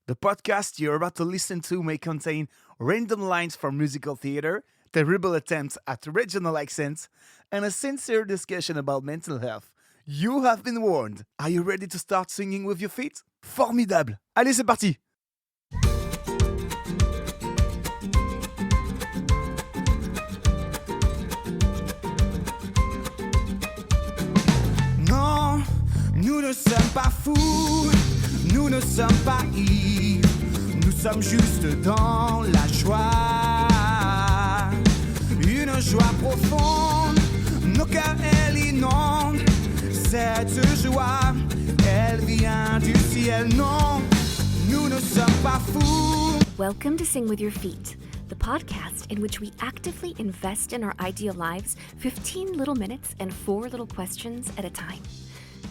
The podcast you're about to listen to may contain random lines from musical theater, terrible attempts at regional accents, and a sincere discussion about mental health. You have been warned. Are you ready to start singing with your feet? Formidable! Allez, c'est parti! Non, nous ne sommes pas fous, nous ne sommes pas ivres, nous sommes juste dans la joie. Une joie profonde, nos cœurs elle inonde. Cette joie, elle vient du ciel. Non, nous ne sommes pas fous. Welcome to Sing With Your Feet, the podcast in which we actively invest in our ideal lives 15 little minutes and 4 little questions at a time.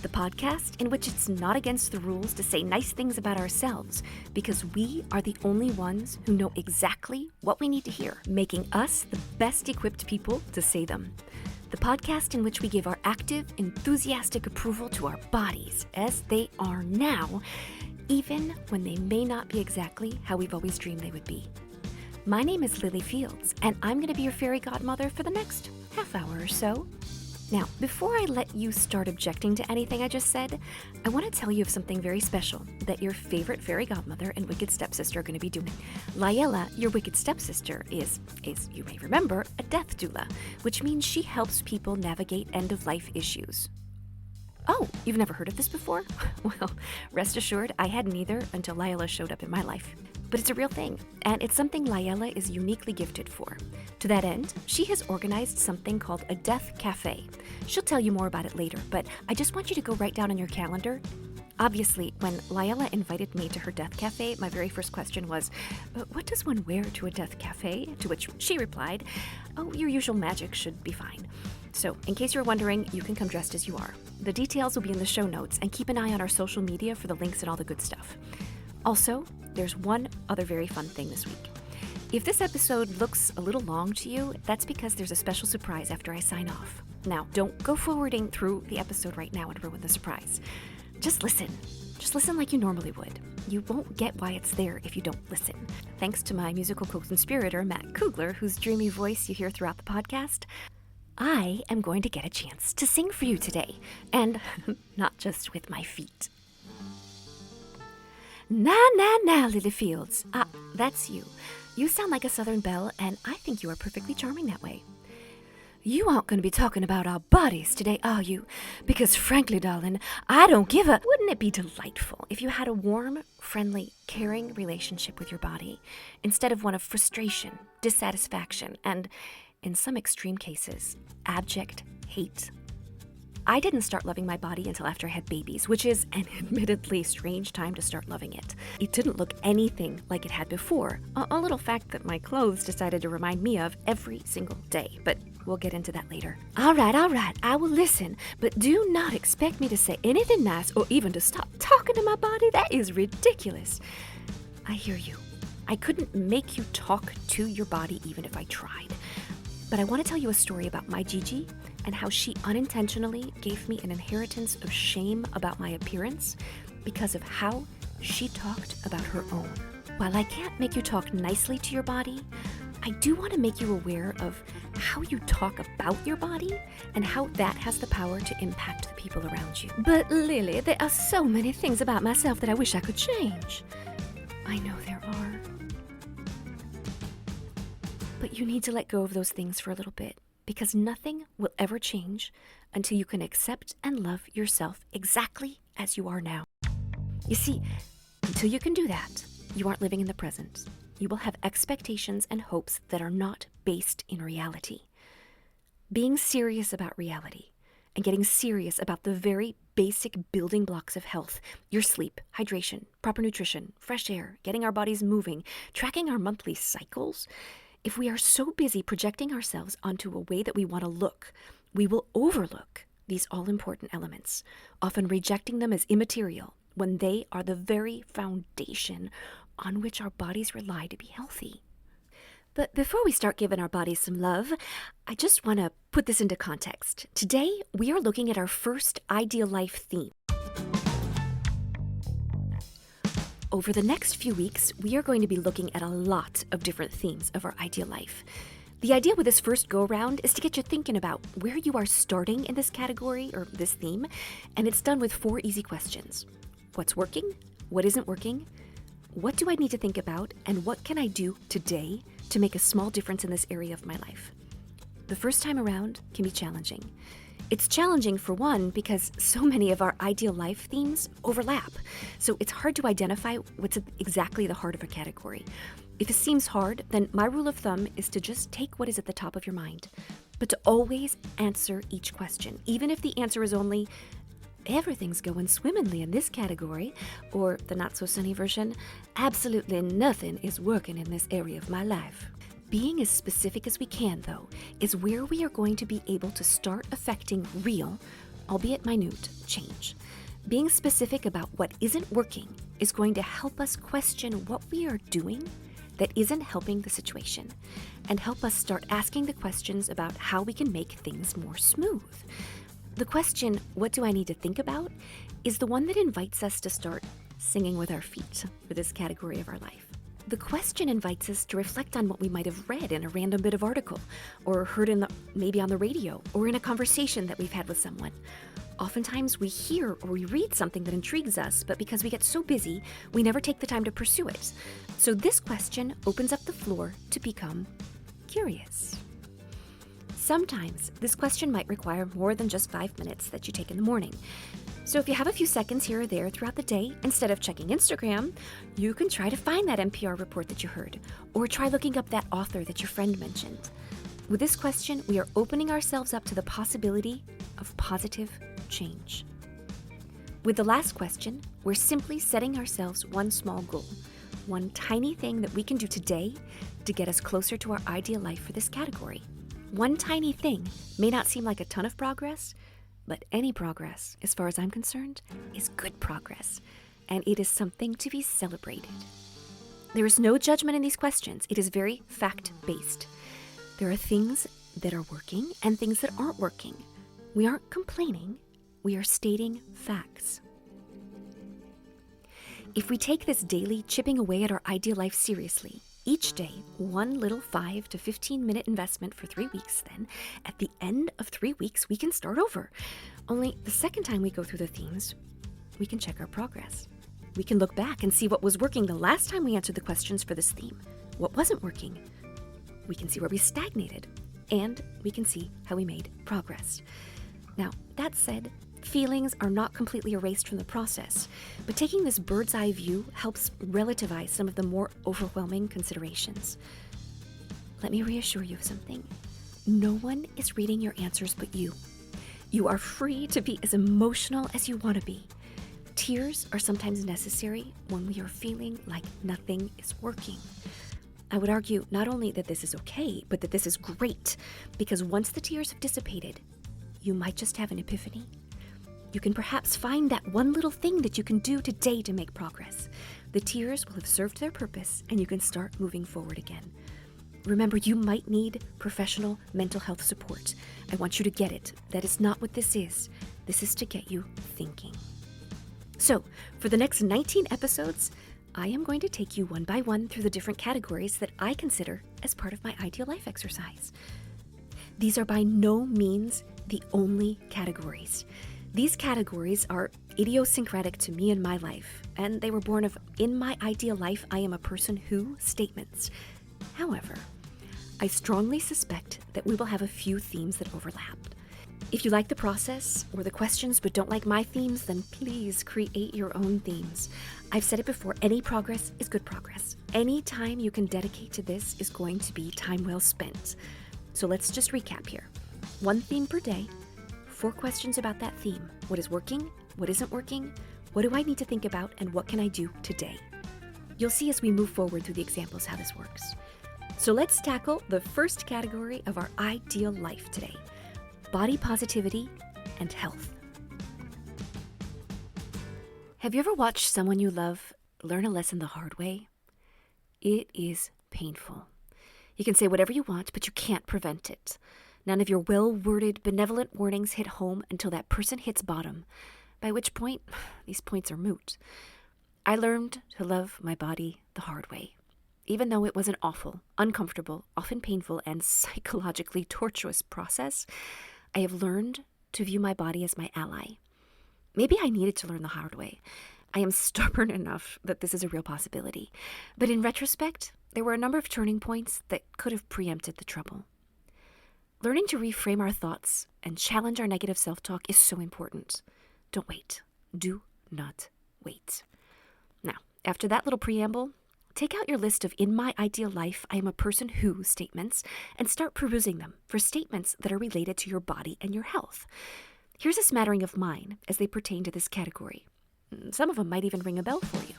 The podcast in which it's not against the rules to say nice things about ourselves because we are the only ones who know exactly what we need to hear, making us the best equipped people to say them. The podcast in which we give our active, enthusiastic approval to our bodies as they are now, even when they may not be exactly how we've always dreamed they would be. My name is Lily Fields, and I'm going to be your fairy godmother for the next half hour or so. Now, before I let you start objecting to anything I just said, I want to tell you of something very special that your favorite fairy godmother and wicked stepsister are going to be doing. LiElla, your wicked stepsister, is, as you may remember, a death doula, which means she helps people navigate end-of-life issues. Oh, you've never heard of this before? Well, rest assured, I hadn't either until LiElla showed up in my life. But it's a real thing, and it's something LiElla is uniquely gifted for. To that end, she has organized something called a Death Café. She'll tell you more about it later, but I just want you to go right down on your calendar. Obviously, when LiElla invited me to her Death Café, my very first question was, what does one wear to a Death Café? To which she replied, oh, your usual magic should be fine. So, in case you're wondering, you can come dressed as you are. The details will be in the show notes, and keep an eye on our social media for the links and all the good stuff. Also, there's one other very fun thing this week. If this episode looks a little long to you, that's because there's a special surprise after I sign off. Now, don't go forwarding through the episode right now and ruin the surprise. Just listen. Just listen like you normally would. You won't get why it's there if you don't listen. Thanks to my musical co-conspirator, Matt Kugler, whose dreamy voice you hear throughout the podcast, I am going to get a chance to sing for you today, and not just with my feet. Now, Lily Fields. Ah, that's you. You sound like a Southern belle, and I think you are perfectly charming that way. You aren't going to be talking about our bodies today, are you? Because frankly, darling, I don't give a... Wouldn't it be delightful if you had a warm, friendly, caring relationship with your body instead of one of frustration, dissatisfaction, and, in some extreme cases, abject hate? I didn't start loving my body until after I had babies, which is an admittedly strange time to start loving it. It didn't look anything like it had before, a little fact that my clothes decided to remind me of every single day, but we'll get into that later. All right, I will listen, but do not expect me to say anything nice or even to stop talking to my body. That is ridiculous. I hear you. I couldn't make you talk to your body even if I tried. But I want to tell you a story about my Gigi and how she unintentionally gave me an inheritance of shame about my appearance because of how she talked about her own. While I can't make you talk nicely to your body, I do want to make you aware of how you talk about your body and how that has the power to impact the people around you. But Lily, there are so many things about myself that I wish I could change. I know there are. But you need to let go of those things for a little bit, because nothing will ever change until you can accept and love yourself exactly as you are now. You see, until you can do that, you aren't living in the present. You will have expectations and hopes that are not based in reality. Being serious about reality and getting serious about the very basic building blocks of health, your sleep, hydration, proper nutrition, fresh air, getting our bodies moving, tracking our monthly cycles. If we are so busy projecting ourselves onto a way that we want to look, we will overlook these all-important elements, often rejecting them as immaterial when they are the very foundation on which our bodies rely to be healthy. But before we start giving our bodies some love, I just want to put this into context. Today, we are looking at our first ideal life theme. Over the next few weeks, we are going to be looking at a lot of different themes of our ideal life. The idea with this first go-around is to get you thinking about where you are starting in this category or this theme, and it's done with 4 easy questions. What's working? What isn't working? What do I need to think about? And what can I do today to make a small difference in this area of my life? The first time around can be challenging. It's challenging for one because so many of our ideal life themes overlap, so it's hard to identify what's at exactly the heart of a category. If it seems hard, then my rule of thumb is to just take what is at the top of your mind, but to always answer each question, even if the answer is only, everything's going swimmingly in this category, or the not-so-sunny version, absolutely nothing is working in this area of my life. Being as specific as we can, though, is where we are going to be able to start affecting real, albeit minute, change. Being specific about what isn't working is going to help us question what we are doing that isn't helping the situation, and help us start asking the questions about how we can make things more smooth. The question, what do I need to think about, is the one that invites us to start singing with our feet for this category of our life. The question invites us to reflect on what we might have read in a random bit of article, or heard maybe on the radio, or in a conversation that we've had with someone. Oftentimes we hear or we read something that intrigues us, but because we get so busy, we never take the time to pursue it. So this question opens up the floor to become curious. Sometimes this question might require more than just 5 minutes that you take in the morning. So if you have a few seconds here or there throughout the day, instead of checking Instagram, you can try to find that NPR report that you heard, or try looking up that author that your friend mentioned. With this question, we are opening ourselves up to the possibility of positive change. With the last question, we're simply setting ourselves one small goal, one tiny thing that we can do today to get us closer to our ideal life for this category. One tiny thing may not seem like a ton of progress, but any progress, as far as I'm concerned, is good progress, and it is something to be celebrated. There is no judgment in these questions. It is very fact-based. There are things that are working and things that aren't working. We aren't complaining. We are stating facts. If we take this daily chipping away at our ideal life seriously, each day, one little 5 to 15 minute investment for 3 weeks, then at the end of 3 weeks, we can start over. Only the second time we go through the themes, we can check our progress. We can look back and see what was working the last time we answered the questions for this theme. What wasn't working? We can see where we stagnated, and we can see how we made progress. Now, that said, feelings are not completely erased from the process, but taking this bird's eye view helps relativize some of the more overwhelming considerations. Let me reassure you of something. No one is reading your answers but you. You are free to be as emotional as you want to be. Tears are sometimes necessary when we are feeling like nothing is working. I would argue not only that this is okay, but that this is great, because once the tears have dissipated, you might just have an epiphany. You can perhaps find that one little thing that you can do today to make progress. The tears will have served their purpose, and you can start moving forward again. Remember, you might need professional mental health support. I want you to get it. That is not what this is. This is to get you thinking. So, for the next 19 episodes, I am going to take you one by one through the different categories that I consider as part of my ideal life exercise. These are by no means the only categories. These categories are idiosyncratic to me and my life, and they were born of "in my ideal life, I am a person who" statements. However, I strongly suspect that we will have a few themes that overlap. If you like the process or the questions but don't like my themes, then please create your own themes. I've said it before, any progress is good progress. Any time you can dedicate to this is going to be time well spent. So let's just recap here. 1 theme per day, 4 questions about that theme. What is working? What isn't working? What do I need to think about? And what can I do today? You'll see as we move forward through the examples how this works. So let's tackle the first category of our ideal life today: body positivity and health. Have you ever watched someone you love learn a lesson the hard way? It is painful. You can say whatever you want, but you can't prevent it. None of your well-worded, benevolent warnings hit home until that person hits bottom, by which point, these points are moot. I learned to love my body the hard way. Even though it was an awful, uncomfortable, often painful, and psychologically tortuous process, I have learned to view my body as my ally. Maybe I needed to learn the hard way. I am stubborn enough that this is a real possibility. But in retrospect, there were a number of turning points that could have preempted the trouble. Learning to reframe our thoughts and challenge our negative self-talk is so important. Don't wait. Do not wait. Now, after that little preamble, take out your list of in my ideal life, I am a person who statements and start perusing them for statements that are related to your body and your health. Here's a smattering of mine as they pertain to this category. Some of them might even ring a bell for you.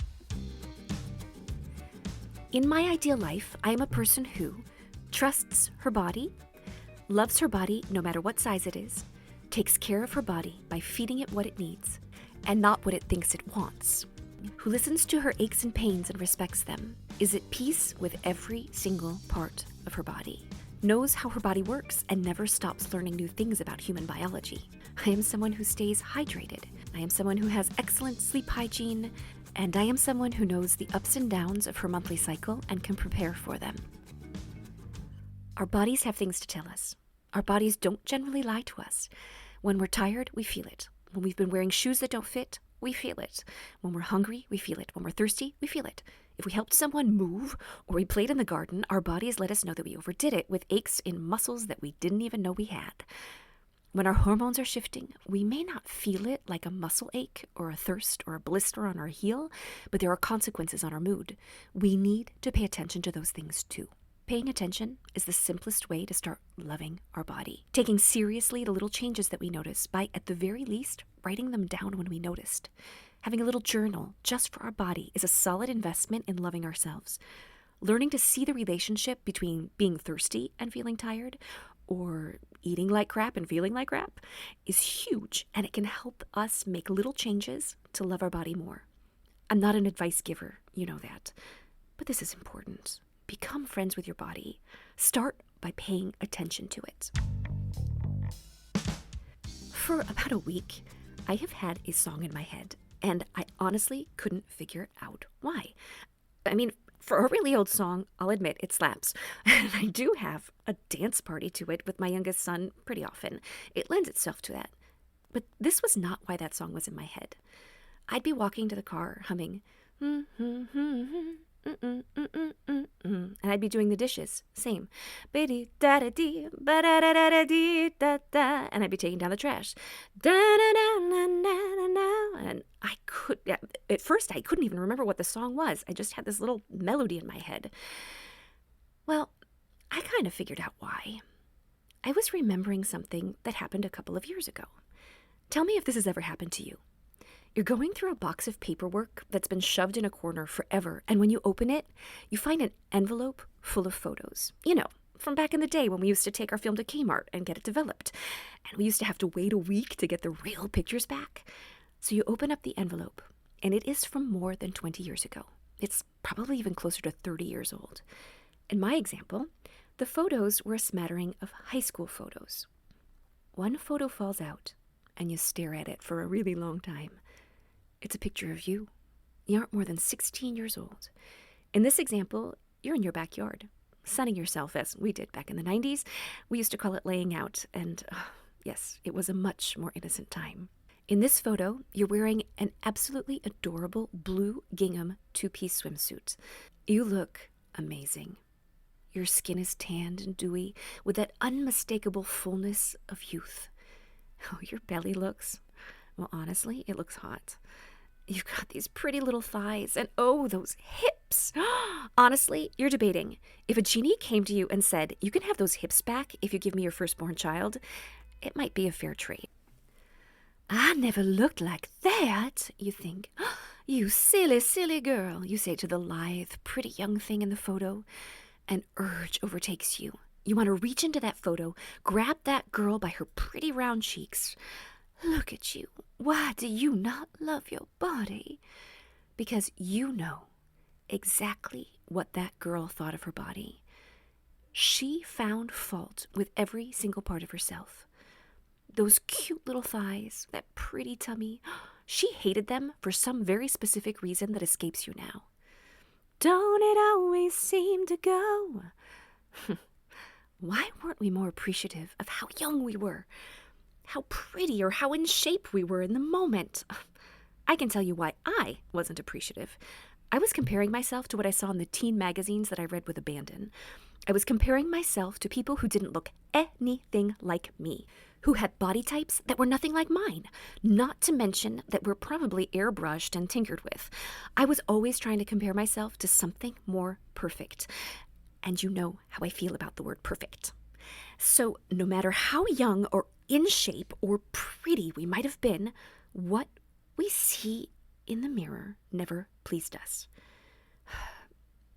In my ideal life, I am a person who trusts her body, loves her body no matter what size it is, takes care of her body by feeding it what it needs and not what it thinks it wants, who listens to her aches and pains and respects them, is at peace with every single part of her body, knows how her body works and never stops learning new things about human biology. I am someone who stays hydrated. I am someone who has excellent sleep hygiene, and I am someone who knows the ups and downs of her monthly cycle and can prepare for them. Our bodies have things to tell us. Our bodies don't generally lie to us. When we're tired, we feel it. When we've been wearing shoes that don't fit, we feel it. When we're hungry, we feel it. When we're thirsty, we feel it. If we helped someone move or we played in the garden, our bodies let us know that we overdid it with aches in muscles that we didn't even know we had. When our hormones are shifting, we may not feel it like a muscle ache or a thirst or a blister on our heel, but there are consequences on our mood. We need to pay attention to those things too. Paying attention is the simplest way to start loving our body. Taking seriously the little changes that we notice by, at the very least, writing them down when we noticed. Having a little journal just for our body is a solid investment in loving ourselves. Learning to see the relationship between being thirsty and feeling tired, or eating like crap and feeling like crap, is huge, and it can help us make little changes to love our body more. I'm not an advice giver, you know that, but this is important. Become friends with your body. Start by paying attention to it. For about a week, I have had a song in my head, and I honestly couldn't figure out why. I mean, for a really old song, I'll admit it slaps. And I do have a dance party to it with my youngest son pretty often. It lends itself to that. But this was not why that song was in my head. I'd be walking to the car humming, and I'd be doing the dishes, same. And I'd be taking down the trash. And at first I couldn't even remember what the song was. I just had this little melody in my head. Well, I kind of figured out why. I was remembering something that happened a couple of years ago. Tell me if this has ever happened to you. You're going through a box of paperwork that's been shoved in a corner forever, and when you open it, you find an envelope full of photos. You know, from back in the day when we used to take our film to Kmart and get it developed, and we used to have to wait a week to get the real pictures back. So you open up the envelope, and it is from more than 20 years ago. It's probably even closer to 30 years old. In my example, the photos were a smattering of high school photos. One photo falls out, and you stare at it for a really long time. It's a picture of you. You aren't more than 16 years old. In this example, you're in your backyard, sunning yourself as we did back in the 90s. We used to call it laying out, and yes, it was a much more innocent time. In this photo, you're wearing an absolutely adorable blue gingham two-piece swimsuit. You look amazing. Your skin is tanned and dewy with that unmistakable fullness of youth. Oh, your belly looks, well, honestly, it looks hot. You've got these pretty little thighs, and oh, those hips. Honestly, you're debating. If a genie came to you and said, you can have those hips back if you give me your firstborn child, it might be a fair trade. I never looked like that, you think. You silly, silly girl, you say to the lithe, pretty young thing in the photo. An urge overtakes you. You want to reach into that photo, grab that girl by her pretty round cheeks. Look at you. Why do you not love your body? Because you know exactly what that girl thought of her body. She found fault with every single part of herself. Those cute little thighs, that pretty tummy. She hated them for some very specific reason that escapes you now. Don't it always seem to go? Why weren't we more appreciative of how young we were? How pretty or how in shape we were in the moment? I can tell you why I wasn't appreciative. I was comparing myself to what I saw in the teen magazines that I read with abandon. I was comparing myself to people who didn't look anything like me, who had body types that were nothing like mine, not to mention that were probably airbrushed and tinkered with. I was always trying to compare myself to something more perfect. And you know how I feel about the word perfect. So no matter how young or in shape or pretty we might have been, what we see in the mirror never pleased us.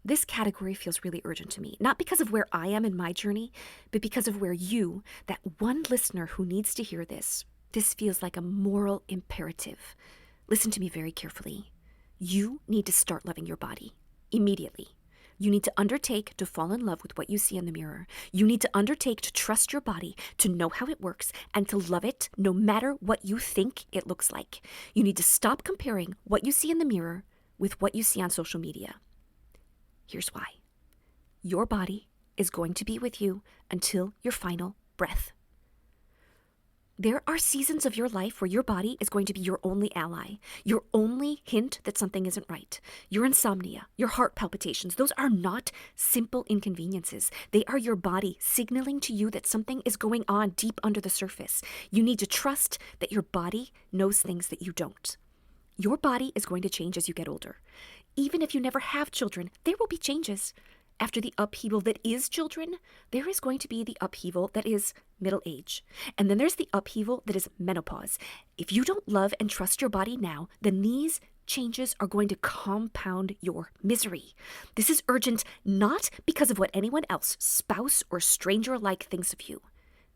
This category feels really urgent to me, not because of where I am in my journey, but because of where you, that one listener who needs to hear this feels like a moral imperative. Listen to me very carefully. You need to start loving your body immediately. You need to undertake to fall in love with what you see in the mirror. You need to undertake to trust your body, to know how it works, and to love it no matter what you think it looks like. You need to stop comparing what you see in the mirror with what you see on social media. Here's why. Your body is going to be with you until your final breath. There are seasons of your life where your body is going to be your only ally, your only hint that something isn't right. Your insomnia, your heart palpitations, those are not simple inconveniences. They are your body signaling to you that something is going on deep under the surface. You need to trust that your body knows things that you don't. Your body is going to change as you get older. Even if you never have children, there will be changes. After the upheaval that is children, there is going to be the upheaval that is middle age. And then there's the upheaval that is menopause. If you don't love and trust your body now, then these changes are going to compound your misery. This is urgent not because of what anyone else, spouse or stranger alike, thinks of you.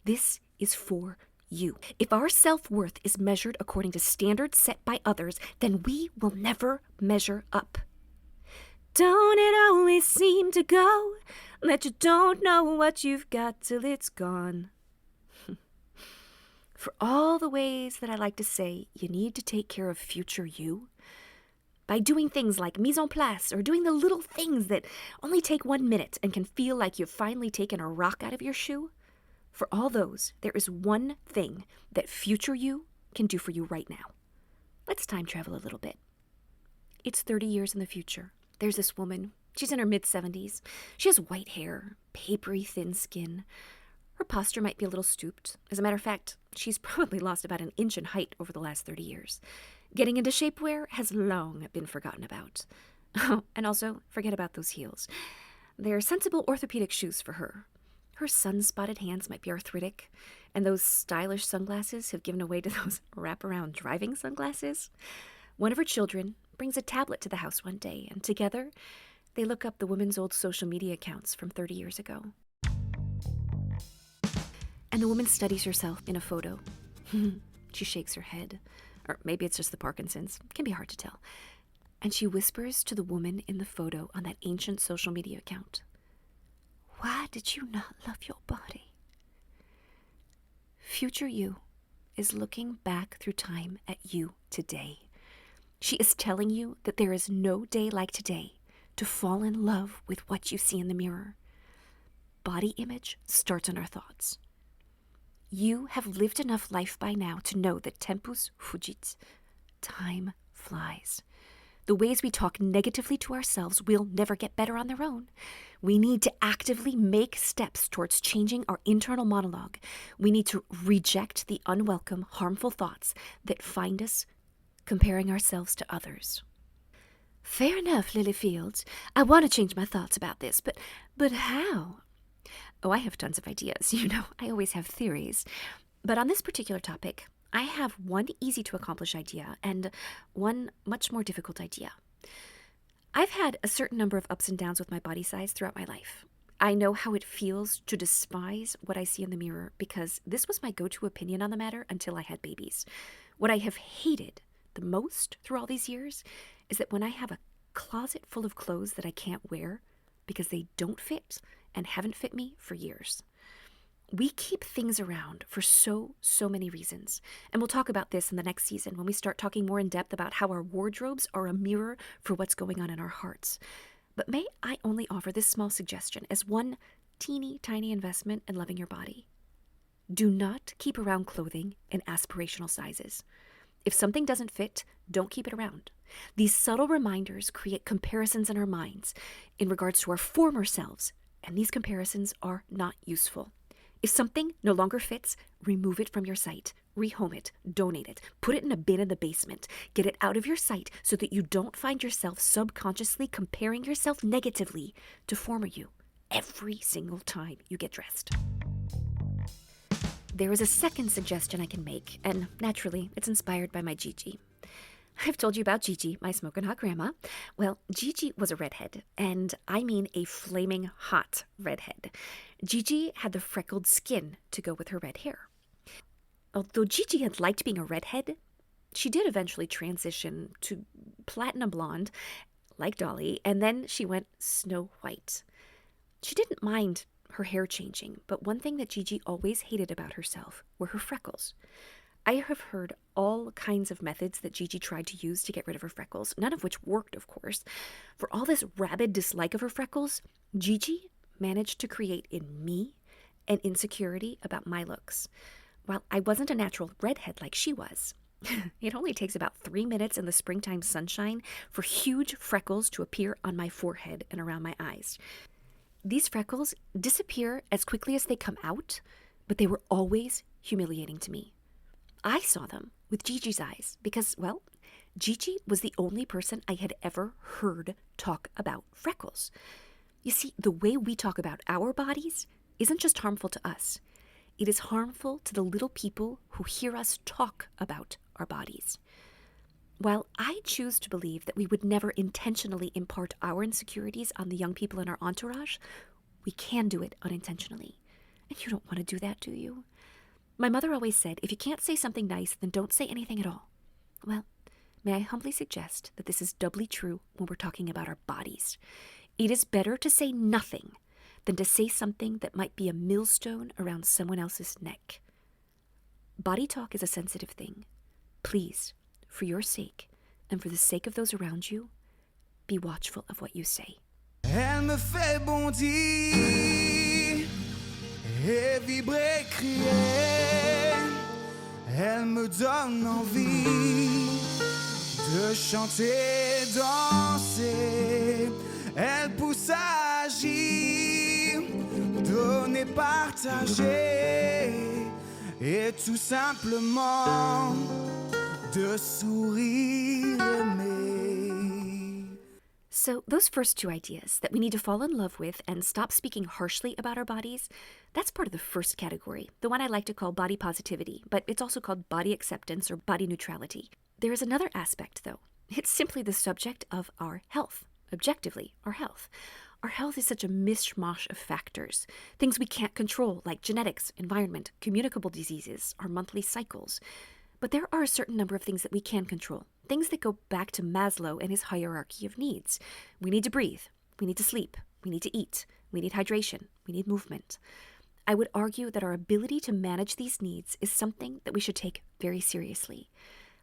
This is for you. If our self-worth is measured according to standards set by others, then we will never measure up. Don't it always seem to go that you don't know what you've got till it's gone? For all the ways that I like to say you need to take care of future you, by doing things like mise en place or doing the little things that only take 1 minute and can feel like you've finally taken a rock out of your shoe, for all those, there is one thing that future you can do for you right now. Let's time travel a little bit. It's 30 years in the future. There's this woman. She's in her mid-70s. She has white hair, papery thin skin. Her posture might be a little stooped. As a matter of fact, she's probably lost about 1 inch in height over the last 30 years. Getting into shapewear has long been forgotten about. Oh, and also, forget about those heels. They're sensible orthopedic shoes for her. Her sun-spotted hands might be arthritic, and those stylish sunglasses have given way to those wraparound driving sunglasses. One of her children brings a tablet to the house one day, and together they look up the woman's old social media accounts from 30 years ago. And the woman studies herself in a photo. She shakes her head. Or maybe it's just the Parkinson's. It can be hard to tell. And she whispers to the woman in the photo on that ancient social media account, "Why did you not love your body?" Future you is looking back through time at you today. She is telling you that there is no day like today to fall in love with what you see in the mirror. Body image starts in our thoughts. You have lived enough life by now to know that tempus fugit, time flies. The ways we talk negatively to ourselves will never get better on their own. We need to actively make steps towards changing our internal monologue. We need to reject the unwelcome, harmful thoughts that find us comparing ourselves to others. Fair enough, Lily Fields. I want to change my thoughts about this, but how? Oh, I have tons of ideas. You know, I always have theories. But on this particular topic, I have one easy-to-accomplish idea and one much more difficult idea. I've had a certain number of ups and downs with my body size throughout my life. I know how it feels to despise what I see in the mirror because this was my go-to opinion on the matter until I had babies. What I have hated the most through all these years is that when I have a closet full of clothes that I can't wear because they don't fit and haven't fit me for years. We keep things around for so many reasons. And we'll talk about this in the next season when we start talking more in depth about how our wardrobes are a mirror for what's going on in our hearts. But may I only offer this small suggestion as one teeny tiny investment in loving your body. Do not keep around clothing in aspirational sizes. If something doesn't fit, don't keep it around. These subtle reminders create comparisons in our minds in regards to our former selves, and these comparisons are not useful. If something no longer fits, remove it from your sight, rehome it, donate it, put it in a bin in the basement, get it out of your sight so that you don't find yourself subconsciously comparing yourself negatively to former you every single time you get dressed. There is a second suggestion I can make, and naturally, it's inspired by my Gigi. I've told you about Gigi, my smoking hot grandma. Well, Gigi was a redhead, and I mean a flaming hot redhead. Gigi had the freckled skin to go with her red hair. Although Gigi had liked being a redhead, she did eventually transition to platinum blonde, like Dolly, and then she went Snow White. She didn't mind her hair changing, but one thing that Gigi always hated about herself were her freckles. I have heard all kinds of methods that Gigi tried to use to get rid of her freckles, none of which worked, of course. For all this rabid dislike of her freckles, Gigi managed to create in me an insecurity about my looks. While I wasn't a natural redhead like she was, it only takes about 3 minutes in the springtime sunshine for huge freckles to appear on my forehead and around my eyes. These freckles disappear as quickly as they come out, but they were always humiliating to me. I saw them with Gigi's eyes because, well, Gigi was the only person I had ever heard talk about freckles. You see, the way we talk about our bodies isn't just harmful to us. It is harmful to the little people who hear us talk about our bodies. While I choose to believe that we would never intentionally impart our insecurities on the young people in our entourage, we can do it unintentionally. And you don't want to do that, do you? My mother always said, if you can't say something nice, then don't say anything at all. Well, may I humbly suggest that this is doubly true when we're talking about our bodies. It is better to say nothing than to say something that might be a millstone around someone else's neck. Body talk is a sensitive thing. Please, for your sake, and for the sake of those around you, be watchful of what you say. Elle me fait bondir et vibrer, crier. Elle me donne envie de chanter, danser. Elle pousse à agir, donner, partager. Et tout simplement de sourire, aimer. So those first two ideas, that we need to fall in love with and stop speaking harshly about our bodies, that's part of the first category, the one I like to call body positivity, but it's also called body acceptance or body neutrality. There is another aspect, though. It's simply the subject of our health, objectively, our health. Our health is such a mishmash of factors, things we can't control, like genetics, environment, communicable diseases, our monthly cycles. But there are a certain number of things that we can control, things that go back to Maslow and his hierarchy of needs. We need to breathe, we need to sleep, we need to eat, we need hydration, we need movement. I would argue that our ability to manage these needs is something that we should take very seriously.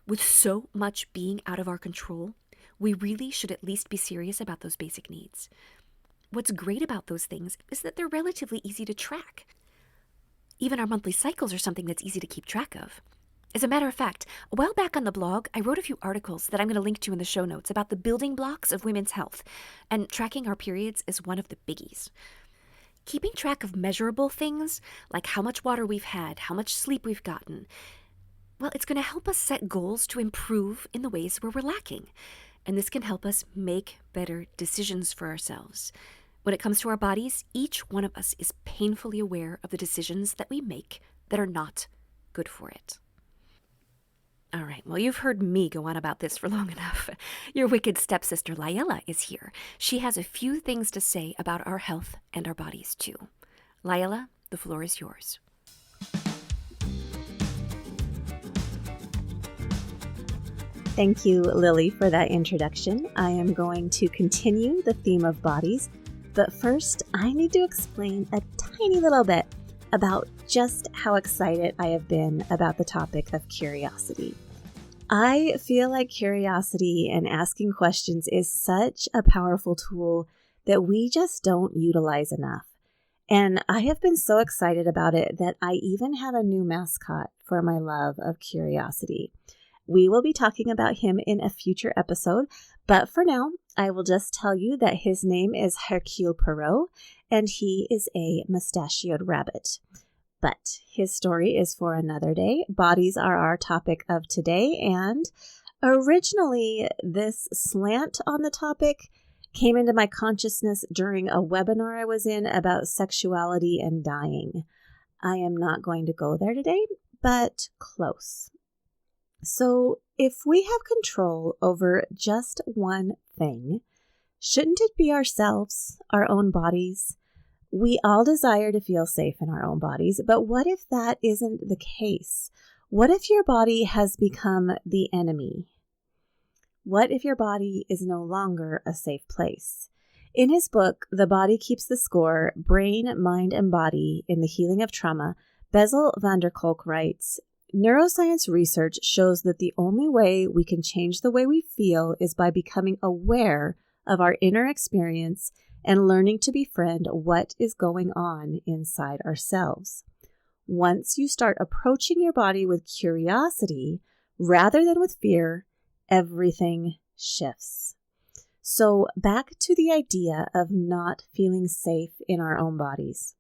With so much being out of our control, we really should at least be serious about those basic needs. What's great about those things is that they're relatively easy to track. Even our monthly cycles are something that's easy to keep track of. As a matter of fact, a while back on the blog, I wrote a few articles that I'm going to link to in the show notes about the building blocks of women's health, and tracking our periods is one of the biggies. Keeping track of measurable things, like how much water we've had, how much sleep we've gotten, well, it's going to help us set goals to improve in the ways where we're lacking. And this can help us make better decisions for ourselves. When it comes to our bodies, each one of us is painfully aware of the decisions that we make that are not good for it. All right, well, you've heard me go on about this for long enough. Your wicked stepsister LiElla is here. She has a few things to say about our health and our bodies, too. LiElla, the floor is yours. Thank you, Lily, for that introduction. I am going to continue the theme of bodies, but first I need to explain a tiny little bit about just how excited I have been about the topic of curiosity. I feel like curiosity and asking questions is such a powerful tool that we just don't utilize enough. And I have been so excited about it that I even have a new mascot for my love of curiosity. We will be talking about him in a future episode, but for now, I will just tell you that his name is Hercule Poirot, and he is a mustachioed rabbit. But his story is for another day. Bodies are our topic of today, and originally this slant on the topic came into my consciousness during a webinar I was in about sexuality and dying. I am not going to go there today, but close. So if we have control over just one thing, shouldn't it be ourselves, our own bodies? We all desire to feel safe in our own bodies, but what if that isn't the case? What if your body has become the enemy? What if your body is no longer a safe place? In his book, The Body Keeps the Score, Brain, Mind, and Body in the Healing of Trauma, Bessel van der Kolk writes, neuroscience research shows that the only way we can change the way we feel is by becoming aware of our inner experience and learning to befriend what is going on inside ourselves. Once you start approaching your body with curiosity rather than with fear, everything shifts. So back to the idea of not feeling safe in our own bodies.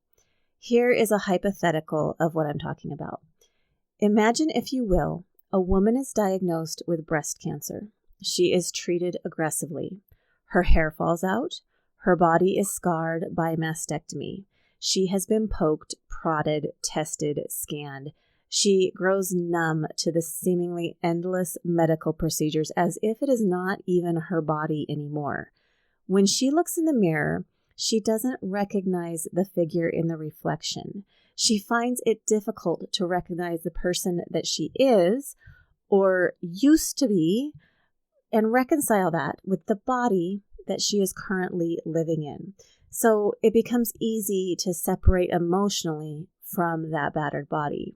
Here is a hypothetical of what I'm talking about. Imagine, if you will, a woman is diagnosed with breast cancer. She is treated aggressively. Her hair falls out. Her body is scarred by mastectomy. She has been poked, prodded, tested, scanned. She grows numb to the seemingly endless medical procedures as if it is not even her body anymore. When she looks in the mirror, she doesn't recognize the figure in the reflection. She finds it difficult to recognize the person that she is or used to be and reconcile that with the body that she is currently living in. So it becomes easy to separate emotionally from that battered body.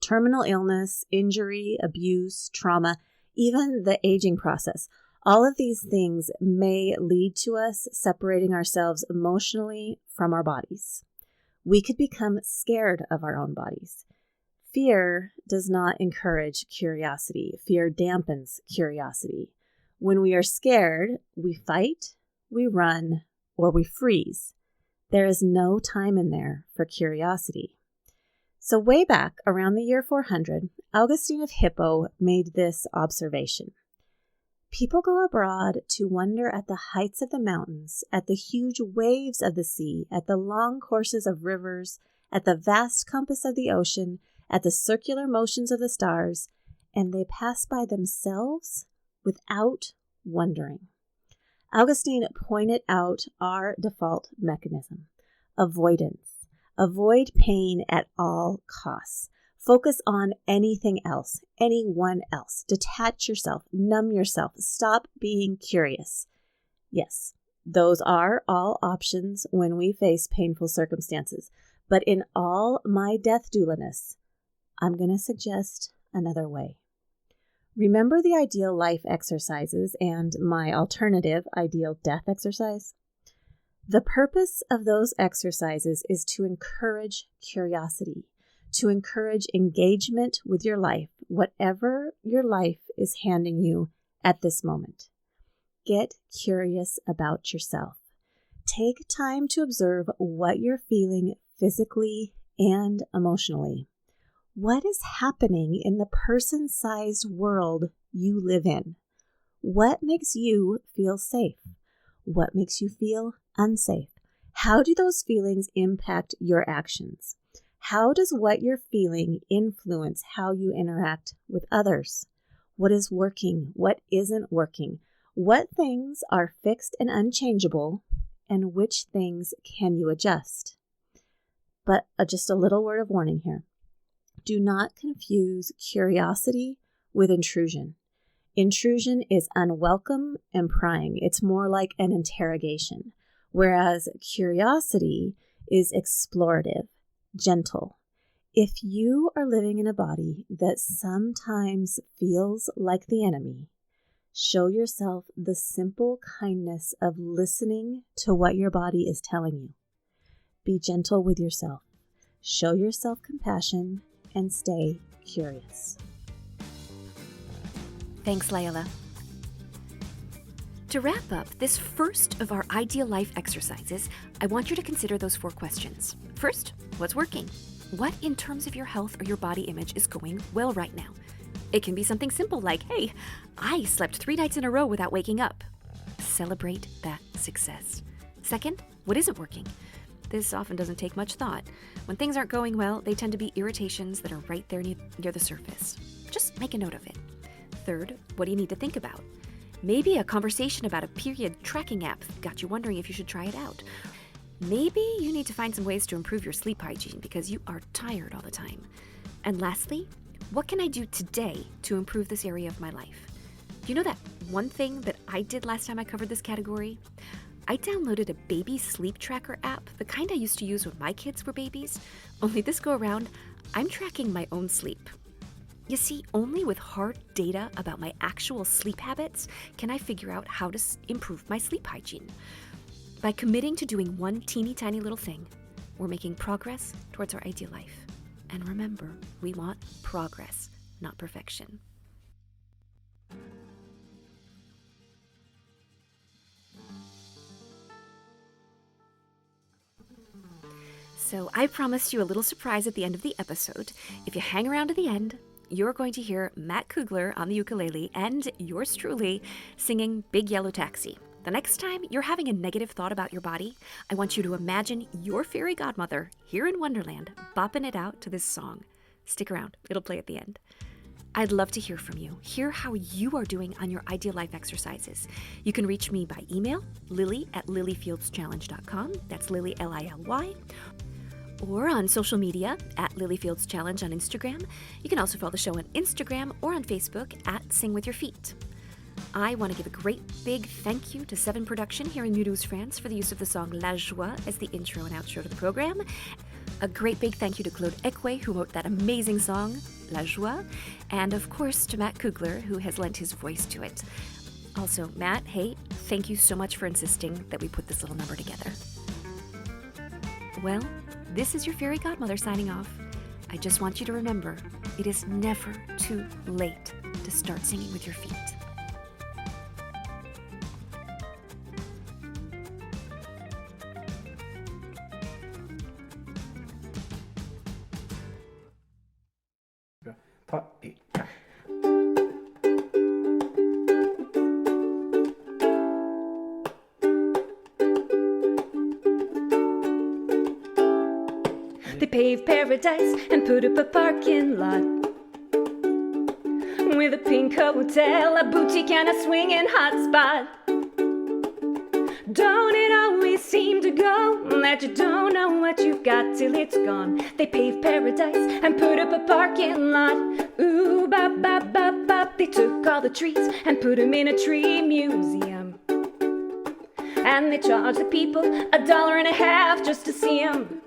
Terminal illness, injury, abuse, trauma, even the aging process, all of these things may lead to us separating ourselves emotionally from our bodies. We could become scared of our own bodies. Fear does not encourage curiosity. Fear dampens curiosity. When we are scared, we fight, we run, or we freeze. There is no time in there for curiosity. So way back around the year 400, Augustine of Hippo made this observation. People go abroad to wonder at the heights of the mountains, at the huge waves of the sea, at the long courses of rivers, at the vast compass of the ocean, at the circular motions of the stars, and they pass by themselves without wondering. Augustine pointed out our default mechanism, avoidance. Avoid pain at all costs. Focus on anything else, anyone else. Detach yourself, numb yourself, stop being curious. Yes, those are all options when we face painful circumstances. But in all my death doulaness, I'm going to suggest another way. Remember the ideal life exercises and my alternative ideal death exercise? The purpose of those exercises is to encourage curiosity, to encourage engagement with your life, whatever your life is handing you at this moment. Get curious about yourself. Take time to observe what you're feeling physically and emotionally. What is happening in the person-sized world you live in? What makes you feel safe? What makes you feel unsafe? How do those feelings impact your actions? How does what you're feeling influence how you interact with others? What is working? What isn't working? What things are fixed and unchangeable? And which things can you adjust? But just a little word of warning here. Do not confuse curiosity with intrusion. Intrusion is unwelcome and prying. It's more like an interrogation, whereas curiosity is explorative, gentle. If you are living in a body that sometimes feels like the enemy, show yourself the simple kindness of listening to what your body is telling you. Be gentle with yourself. Show yourself compassion and stay curious. Thanks, LiElla. To wrap up this first of our Ideal Life exercises, I want you to consider those 4 questions. First, what's working? What in terms of your health or your body image is going well right now? It can be something simple like, hey, I slept 3 nights in a row without waking up. Celebrate that success. Second, what isn't working? This often doesn't take much thought. When things aren't going well, they tend to be irritations that are right there near the surface. Just make a note of it. Third, what do you need to think about? Maybe a conversation about a period tracking app got you wondering if you should try it out. Maybe you need to find some ways to improve your sleep hygiene because you are tired all the time. And lastly, what can I do today to improve this area of my life? Do you know that one thing that I did last time I covered this category? I downloaded a baby sleep tracker app, the kind I used to use when my kids were babies. Only this go around, I'm tracking my own sleep. You see, only with hard data about my actual sleep habits can I figure out how to improve my sleep hygiene. By committing to doing one teeny tiny little thing, we're making progress towards our ideal life. And remember, we want progress, not perfection. So I promised you a little surprise at the end of the episode. If you hang around to the end, you're going to hear Matt Kugler on the ukulele and yours truly singing Big Yellow Taxi. The next time you're having a negative thought about your body, I want you to imagine your fairy godmother here in Wonderland bopping it out to this song. Stick around, it'll play at the end. I'd love to hear from you. Hear how you are doing on your Ideal Life exercises. You can reach me by email, lily@lilyfieldschallenge.com. That's Lily, Lily. Or on social media at LilyFieldsChallenge on Instagram. You can also follow the show on Instagram or on Facebook at Sing With Your Feet. I want to give a great big thank you to 7 Production here in Mulhouse, France for the use of the song La Joie as the intro and outro to the program. A great big thank you to Claude Ekwe, who wrote that amazing song, La Joie. And of course to Matt Kugler, who has lent his voice to it. Also, Matt, hey, thank you so much for insisting that we put this little number together. Well, this is your fairy godmother signing off. I just want you to remember, it is never too late to start singing with your feet. They paved paradise and put up a parking lot with a pink hotel, a boutique and a swinging hotspot. Don't it always seem to go that you don't know what you've got till it's gone? They paved paradise and put up a parking lot. Ooh, bop, bop, bop, bop. They took all the trees and put them in a tree museum. And they charged the people $1.50 just to see them.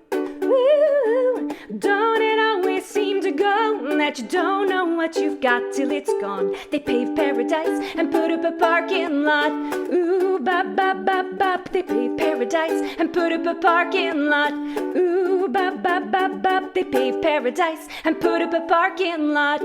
Ooh, don't it always seem to go that you don't know what you've got till it's gone? They paved paradise and put up a parking lot. Ooh, bop, bop, bop, bop. They paved paradise and put up a parking lot. Ooh, bop, bop, bop, bop. They paved paradise and put up a parking lot.